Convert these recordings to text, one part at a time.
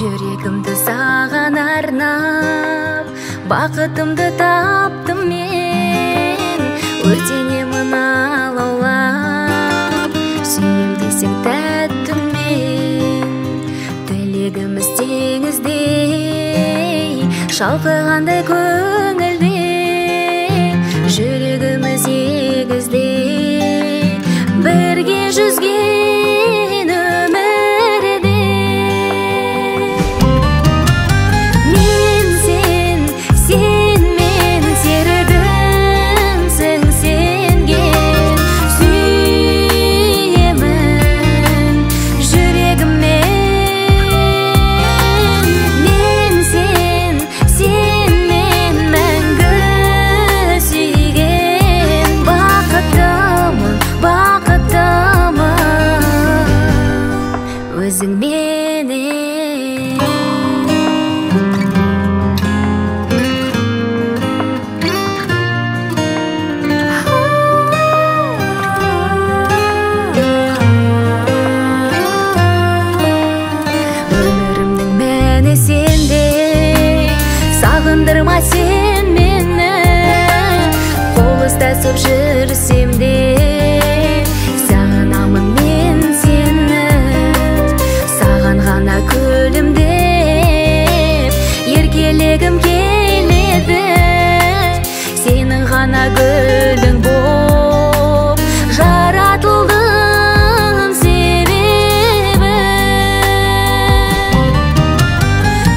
жүрегімді саған арнап, бақытымды таптым мен. Өртенемін алаулап, сүйем десең тәттіммен. Тілегіміз теңіздей, шалқығандай көңілде, жүрегіміз егіздей, бірге жүзген өмірде. Мен сен, сен мен серігімсің сенген, сүйемін жүрегіммен. Мен сен, сен мен мәңгі сүйген, бақыттымын, бақыттымын өзіңменен. Өмірімнің мәні сенде, сағындырма сен мені. Қол ұстасып жүрсем де, сағынамын мен сені. Саған ғана күлімдеп еркелегім келеді, сенің ғана гүлің боп жаратылдым себебі.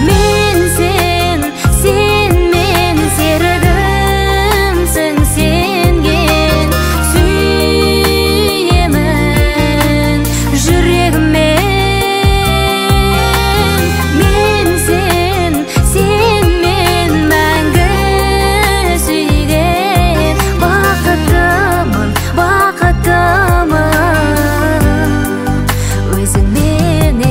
Мен сен, сен мен серігімсің сенген, сүйемін жүрегіммен. Мен сен, сен мен мәңгі сүйген, бақыттымын, бақыттымын өзіңменен.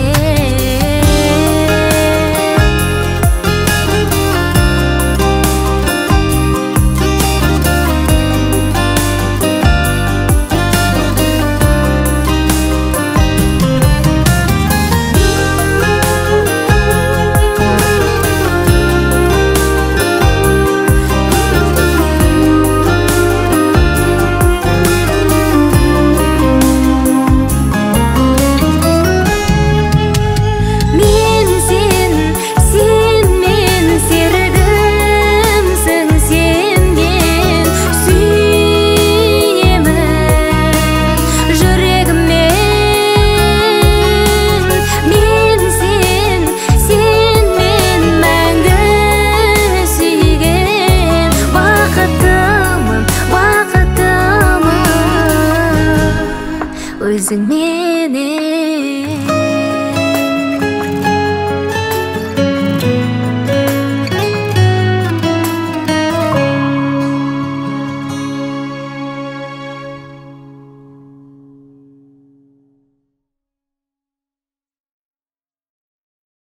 Мен сен, сен мен серігімсің сенген, сүйемін жүрегіммен. Мен сен, сен мен мәңгі сүйген, бақыттымын, бақыттымын өзіңменен.